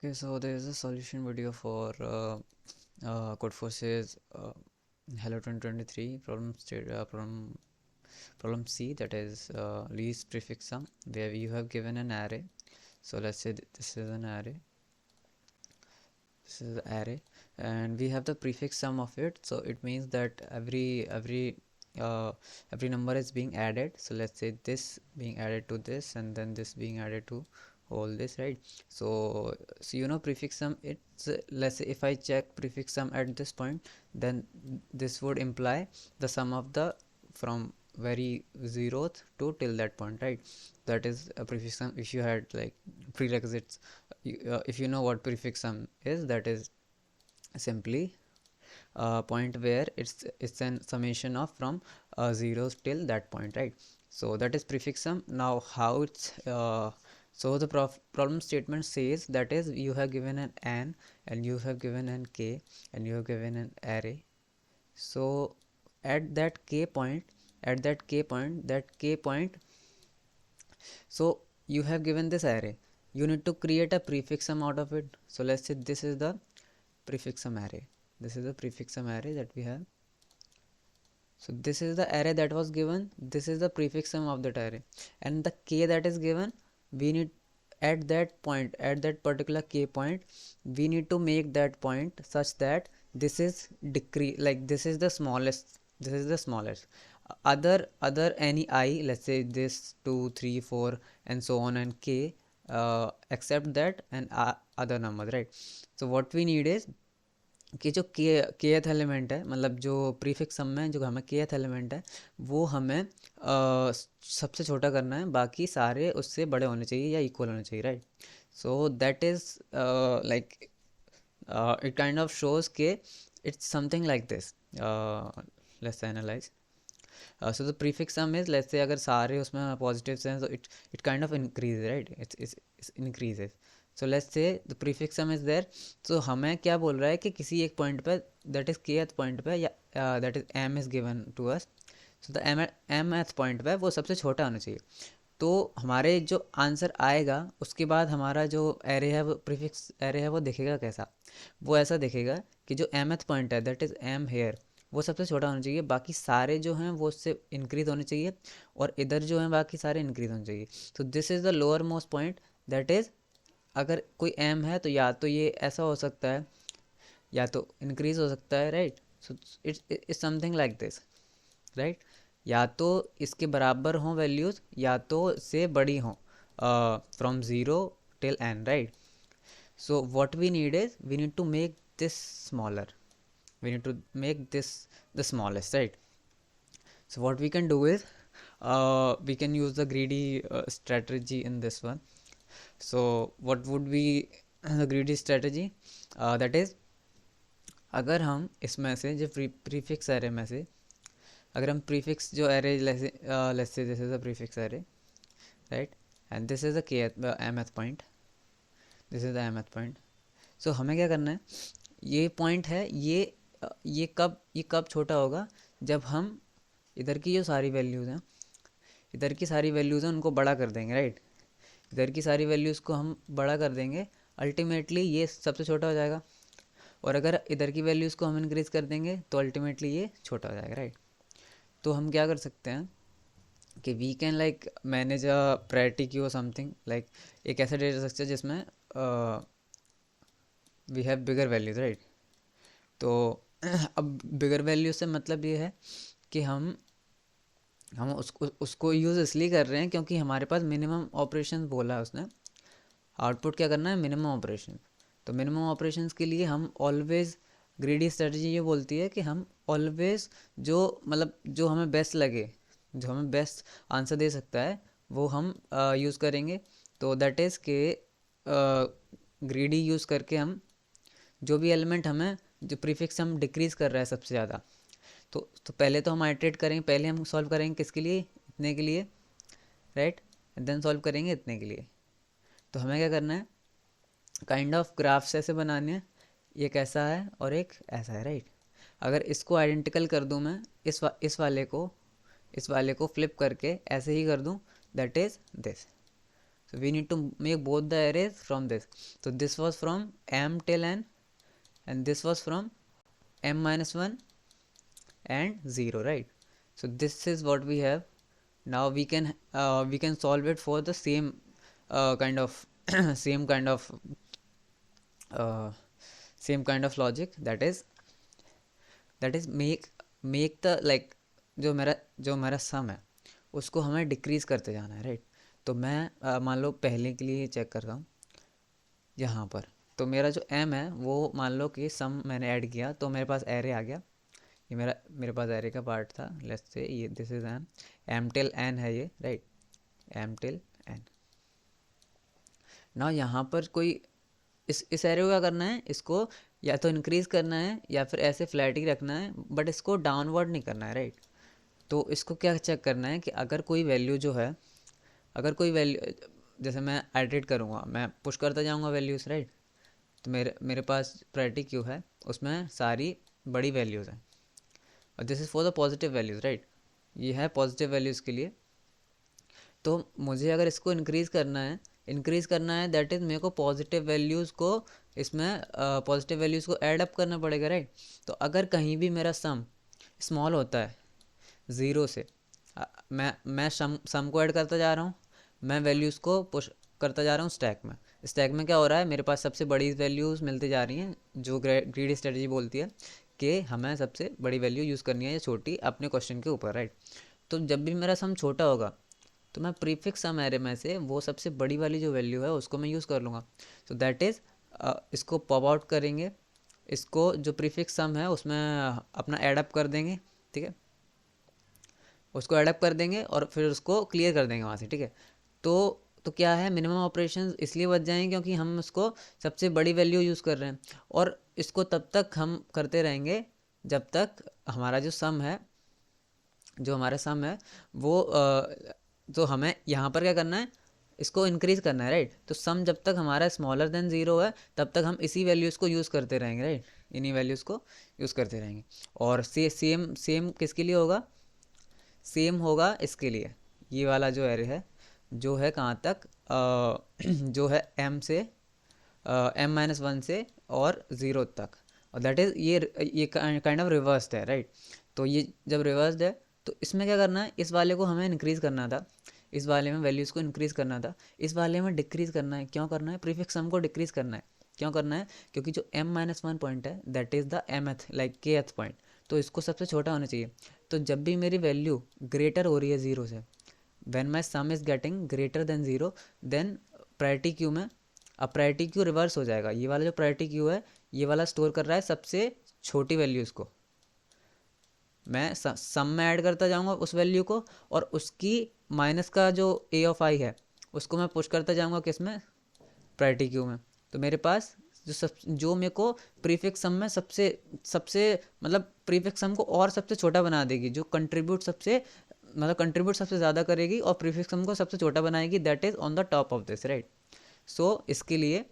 Okay, so there is a solution video for Codeforce's Hello 2023 problem C, that is least prefix sum, where you have given an array. So let's say this is an array. This is the array, and we have the prefix sum of it. So it means that uh, every number is being added. So let's say this being added to this, and then this being added to all this, right? So prefix sum, it's let's say if I check prefix sum at this point, then this would imply the sum of the from very zeroth to till that point, right? That is a prefix sum. If you had like prerequisites, if you know what prefix sum is, that is simply a point where it's an summation of from zeros till that point, right? So that is prefix sum. Now how it's so the problem statement says, that is, you have given an n, and you have given an k, and you have given an array. So at that k point, so you have given this array, you need to create a prefix sum out of it. So let's say this is the prefix sum array. This is the prefix sum array that we have. So this is the array that was given, this is the prefix sum of that array, and the k that is given, we need at that point, at that particular k point, we need to make that point such that this is decrease, like this is the smallest, other any I, let's say this 2 3 4 and so on, and k, except that and other numbers, right? So what we need is कि जो kth element है, मतलब जो prefix सम में जो हमें kth element है, वो हमें सबसे छोटा करना है, बाकी सारे उससे बड़े होने चाहिए या इक्वल होने चाहिए, right? So that is like it kind of shows के it's something like this. Let's analyze. So the prefix sum is, let's say अगर सारे उसमें positives हैं, so it kind of increases, right? It's increases. So let's say the prefix sum is there. So हमें क्या बोल रहा है कि किसी एक पॉइंट पे, that is kth पॉइंट पे, या that is m is given to us. So the mth point पे वो सबसे छोटा होना चाहिए. तो हमारे जो आंसर आएगा उसके बाद हमारा जो एरे है, वो प्रीफिक्स एरे है, वो दिखेगा कैसा? वो ऐसा दिखेगा कि जो mth पॉइंट है, दैट इज़ m हेयर, वो सबसे छोटा होना चाहिए, बाकी सारे जो हैं वो उससे इंक्रीज होने चाहिए, और इधर जो हैं बाकी सारे इंक्रीज होने चाहिए. तो this is the lower most point, that is अगर कोई m है तो या तो ये ऐसा हो सकता है या तो इंक्रीज हो सकता है, right? So it's something like this, right? या तो इसके बराबर हों वैल्यूज़, या तो से बड़ी हों from zero till n, right? So what we need is, we need to make this smaller, we need to make this the smallest, right? So what we can do is, we can use the greedy strategy in this one. So what would be the greedy strategy? That is, अगर हम इसमें से जो prefix array में से, अगर हम prefix जो array, let's say this is a prefix array, right? And this is a K mth point, this is the mth point. So हमें क्या करना है, ये पॉइंट है, ये कब छोटा होगा, जब हम इधर की जो सारी वैल्यूज़ हैं, इधर की सारी वैल्यूज़ हैं उनको बड़ा कर देंगे, राइट? इधर की सारी वैल्यूज़ को हम बड़ा कर देंगे, अल्टीमेटली ये सबसे छोटा हो जाएगा. और अगर इधर की वैल्यूज़ को हम इंक्रीज़ कर देंगे तो अल्टीमेटली ये छोटा हो जाएगा, राइट? तो हम क्या कर सकते हैं कि we can like manage a priority queue और समथिंग लाइक, एक ऐसा डेटा स्ट्रक्चर जिसमें we have bigger values, right? तो अब बिगर वैल्यू से मतलब ये है कि हम उसको यूज़ इसलिए कर रहे हैं क्योंकि हमारे पास मिनिमम ऑपरेशन बोला है उसने, आउटपुट क्या करना है, मिनिमम ऑपरेशन. तो मिनिमम ऑपरेशंस के लिए हम ऑलवेज़, ग्रीडी स्ट्रेटजी ये बोलती है कि हम ऑलवेज़ जो मतलब जो हमें बेस्ट लगे, जो हमें बेस्ट आंसर दे सकता है, वो हम यूज़ करेंगे. तो दैट इज़ के ग्रीडी यूज़ करके हम जो भी एलिमेंट हमें, जो प्रीफिक्स हम डिक्रीज़ कर रहा है सबसे ज़्यादा, तो पहले तो हम आइट्रेट करेंगे, पहले हम सॉल्व करेंगे किसके लिए, इतने के लिए, राइट? देन सॉल्व करेंगे इतने के लिए. तो हमें क्या करना है, काइंड ऑफ ग्राफ्स ऐसे बनाने हैं, एक ऐसा है और एक ऐसा है, राइट? अगर इसको आइडेंटिकल कर दूं मैं, इस वाले को फ्लिप करके ऐसे ही कर दूं, that is this. So we need to make both the arrays from this. So this was from m till n, and this was from m minus 1 and 0, right? So this is what we have. Now we can solve it for the same kind of same kind of uh, same kind of logic, that is make the like जो मेरा सम है उसको हमें decrease करते जाना है, right? तो मैं मान लो पहले के लिए चेक कर रहा हूँ यहाँ पर। तो मेरा जो m है वो मान लो कि सम मैंने ऐड किया तो मेरे पास एरे आ गया। ये मेरे पास एरे का पार्ट था, लेट्स से ये this is m till n है ये, राइट? m till n। ना यहाँ पर कोई इस एरे को क्या करना है, इसको या तो इंक्रीज करना है या फिर ऐसे फ्लैट ही रखना है, बट इसको डाउनवर्ड नहीं करना है, राइट? तो इसको क्या चेक करना है कि अगर कोई वैल्यू जो है, अगर कोई वैल्यू जैसे मैं आइटरेट करूँगा, मैं पुश करता जाऊँगा वैल्यूज़, राइट? तो मेरे पास प्रायोरिटी क्यू है, उसमें सारी बड़ी वैल्यूज़ हैं, और this is for the positive values, right? ये है पॉजिटिव वैल्यूज़ के लिए। तो मुझे अगर इसको इंक्रीज़ करना है दैट इज़ मेरे को पॉजिटिव वैल्यूज़ को इसमें पॉजिटिव वैल्यूज़ को ऐड अप करना पड़ेगा, राइट? तो अगर कहीं भी मेरा सम स्मॉल होता है 0 से, मैं सम को ऐड करता जा रहा हूँ, मैं वैल्यूज़ को पुश करता जा रहा हूँ स्टैक में क्या हो रहा है, मेरे पास सबसे बड़ी वैल्यूज़ मिलती जा रही हैं, जो ग्रीडी स्ट्रेटजी बोलती है कि हमें सबसे बड़ी वैल्यू यूज़ करनी है या छोटी अपने क्वेश्चन के ऊपर, राइट? तो जब भी मेरा सम छोटा होगा तो मैं प्रीफिक्स सम एरे में से वो सबसे बड़ी वाली जो वैल्यू है उसको मैं यूज़ कर लूँगा। तो दैट इज़ इसको पॉप आउट करेंगे, इसको जो प्रीफिक्स सम है उसमें अपना एडअप कर देंगे, ठीक है? उसको एडअप कर देंगे और फिर उसको क्लियर कर देंगे वहाँ से, ठीक है? तो क्या है, मिनिमम ऑपरेशंस इसलिए बच जाएंगे क्योंकि हम उसको सबसे बड़ी वैल्यू यूज़ कर रहे हैं, और इसको तब तक हम करते रहेंगे जब तक हमारा जो हमारा सम है वो तो हमें यहाँ पर क्या करना है, इसको इंक्रीज़ करना है, राइट? तो सम जब तक हमारा स्मॉलर देन ज़ीरो है तब तक हम इसी वैल्यूज़ को यूज़ करते रहेंगे, राइट? इन्हीं वैल्यूज़ को यूज़ करते रहेंगे। और सेम सेम किसके लिए होगा, सेम होगा इसके लिए, ये वाला जो एरे है जो है कहाँ तक जो है m से m माइनस 1 से और 0 तक, और दैट इज़ ये काइंड ऑफ रिवर्स्ड है, राइट? तो ये जब रिवर्स्ड है तो इसमें क्या करना है, इस वाले को हमें इंक्रीज़ करना था, इस वाले में वैल्यूज़ को इंक्रीज़ करना था, इस वाले में डिक्रीज़ करना है। क्यों करना है, प्रीफिक्स सम को डिक्रीज़ करना है। क्यों करना है, क्योंकि जो m माइनस 1 पॉइंट है that is the mth like kth point, तो इसको सबसे छोटा होना चाहिए। तो जब भी मेरी वैल्यू ग्रेटर हो रही है 0 से, when my sum is getting greater than 0, then priority queue में अब प्रायोरिटी क्यू रिवर्स हो जाएगा। ये वाला जो प्रायोरिटी क्यू है ये वाला स्टोर कर रहा है सबसे छोटी वैल्यूज़ को, मैं सम में ऐड करता जाऊंगा उस वैल्यू को, और उसकी माइनस का जो a ऑफ i है उसको मैं पुश करता जाऊंगा किस में, प्रायोरिटी क्यू में। तो मेरे पास जो मेरे को प्रीफिक्स सम में सबसे सबसे मतलब प्रीफिक्स सम को और सबसे छोटा बना देगी, जो कंट्रीब्यूट सबसे ज़्यादा करेगी और प्रीफिक्स सम को सबसे छोटा बनाएगी, that is on the top of this, right? So इसके लिए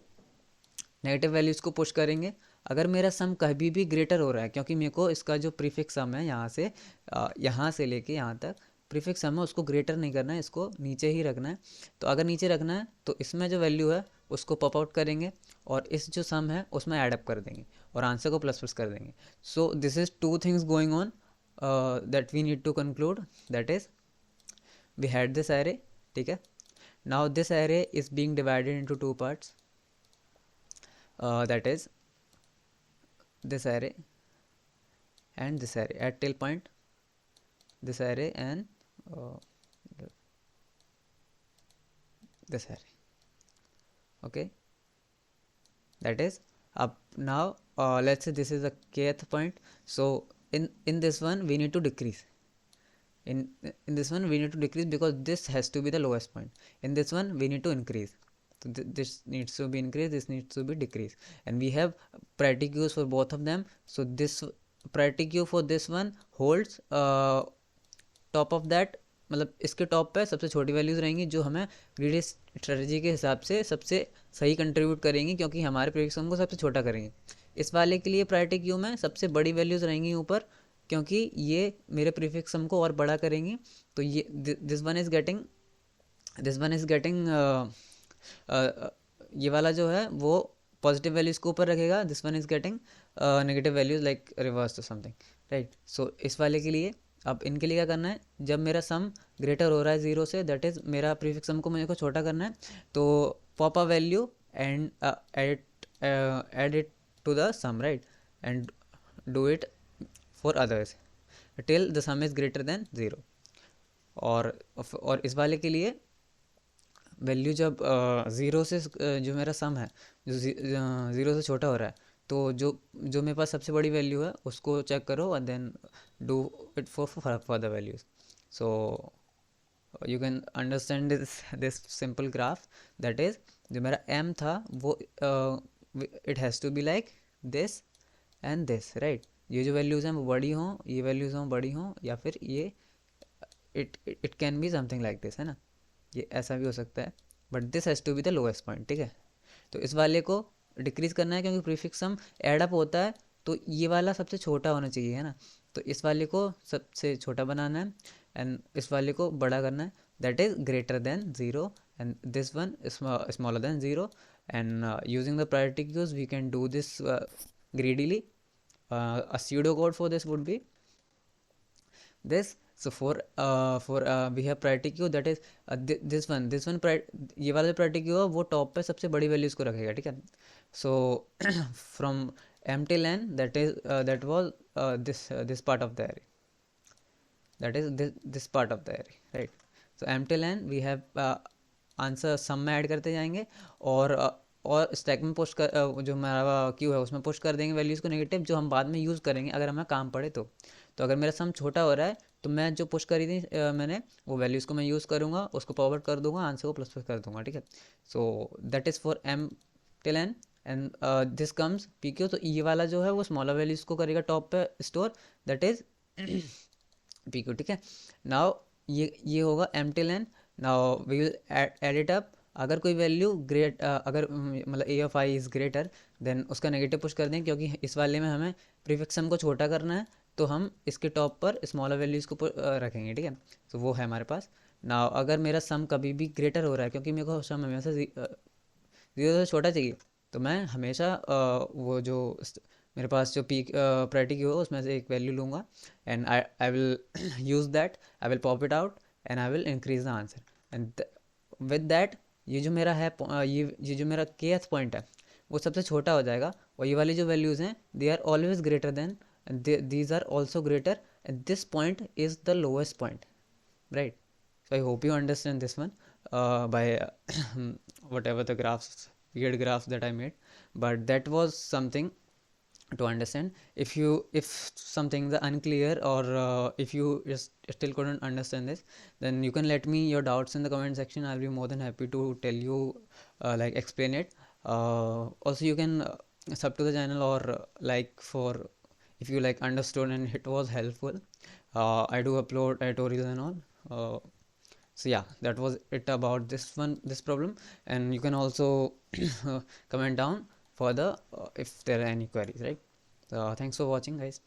नेगेटिव वैल्यूज़ को पुश करेंगे। अगर मेरा सम कभी भी ग्रेटर हो रहा है, क्योंकि मेरे को इसका जो प्रीफिक्स सम है यहाँ से लेके यहाँ तक प्रीफिक्स सम है उसको ग्रेटर नहीं करना है, इसको नीचे ही रखना है। तो अगर नीचे रखना है तो इसमें जो वैल्यू है उसको पॉप आउट करेंगे और इस जो सम है उसमें एडअप कर देंगे और आंसर को प्लस प्लस कर देंगे। So this is two things going on that we need to conclude, that is we had this array, ठीक है? Now this array is being divided into two parts, that is this array and this array at till point, this array and this array, okay? That is up now. Let's say this is the kth point, so in this one we need to decrease, in this one we need to decrease because this has to be the lowest point. In this one we need to increase, so this needs to be increased, this needs to be decreased, and we have priority queues for both of them. So this priority queue for this one holds top of that, मतलब इसके top पे सबसे छोटी values रहेंगी जो हमें greedy strategy के हिसाब से सबसे सही कंट्रीब्यूट करेंगी, क्योंकि हमारे प्रेडिक्शन को सबसे छोटा करेंगे। इस वाले के लिए प्रायोरिटी क्यू में सबसे बड़ी वैल्यूज़ रहेंगी ऊपर, क्योंकि ये मेरे प्रीफिक्स सम को और बड़ा करेंगी। तो ये this one is getting this one is getting, ये वाला जो है वो पॉजिटिव वैल्यूज़ को ऊपर रखेगा, this one is getting negative values like reverse to something, right. So इस वाले के लिए अब इनके लिए क्या करना है, जब मेरा सम ग्रेटर हो रहा है ज़ीरो से, दैट इज़ मेरा प्रीफिक्स सम को मुझे को छोटा करना है, तो pop a value and add it to the sum, right, and do it for others till the sum is greater than zero. और इस वाले के लिए वैल्यू जब ज़ीरो से जो मेरा सम है जो ज़ीरो से छोटा हो रहा है, तो जो जो मेरे पास सबसे बड़ी वैल्यू है उसको चेक करो and then do it for further values. So you can understand this simple graph, that is जो मेरा m था वो it has to be like this and this, right. ये जो वैल्यूज़ हैं वो बड़ी हों, ये वैल्यूज़ हों बड़ी हों, या फिर ये it can be something like this, है ना, ये ऐसा भी हो सकता है, but this has to be the lowest point, ठीक है। तो इस वाले को डिक्रीज करना है क्योंकि प्रीफिक्स सम ऐड अप होता है, तो ये वाला सबसे छोटा होना चाहिए, है ना। तो इस वाले को सबसे छोटा बनाना है एंड इस वाले को बड़ा करना है, that is greater than zero and this one smaller than zero. And using the priority queues we can do this greedily. A pseudo code for this would be this. So we have priority queue, that is this one ये वाला जो priority queue है वो top पे सबसे बड़ी values को रखेगा, ठीक है। So from m till n, that was this part of the array, that is this part of the array, right. So m till n we have answer sum में ऐड करते जाएंगे और स्टैक में push कर जो हमारा Q है उसमें पुश कर देंगे वैल्यूज़ को नेगेटिव, जो हम बाद में यूज़ करेंगे अगर हमें काम पड़े तो अगर मेरा सम छोटा हो रहा है तो मैं जो पुश करी थी मैंने वो वैल्यूज़ को मैं यूज़ करूँगा, उसको फॉरवर्ड कर दूंगा, आंसर को प्लस प्लस कर दूंगा, ठीक है। So that is for m till n and this comes P Q. तो ये वाला जो है वो स्मॉलर वैल्यूज़ को करेगा टॉप पे store, that is P Q, ठीक है। नाउ ये होगा m till n। Now we will add it up, अगर कोई वैल्यू अगर मतलब a of i is greater than उसका नेगेटिव पुश कर दें, क्योंकि इस वाले में हमें प्रीफिक्स सम को छोटा करना है, तो हम इसके टॉप पर स्मॉलर वैल्यूज़ को रखेंगे, ठीक है। तो वो है हमारे पास। नाउ अगर मेरा सम कभी भी ग्रेटर हो रहा है, क्योंकि मेरे को सम हमेशा ज़ीरो से छोटा चाहिए, तो मैं हमेशा वो जो मेरे पास जो पीक प्रायोरिटी की हो उसमें से एक वैल्यू लूँगा and I will use that, I will pop it out and I will increase the answer and with that ये जो मेरा है ये जो मेरा केएथ पॉइंट है वो सबसे छोटा हो जाएगा, और ये वाली जो वैल्यूज़ हैं they are always greater than, these are also greater and this point is the lowest point, right. So I hope you understand this one by whatever the weird graphs that I made, but that was something to understand. If something is unclear, or if you just still couldn't understand this, then you can let me your doubts in the comment section. I'll be more than happy to tell you, like explain it. Also you can sub to the channel, or like for if you like understood and it was helpful. I do upload tutorials and all. So yeah, that was it about this problem, and you can also comment down for the if there are any queries, right. So thanks for watching, guys.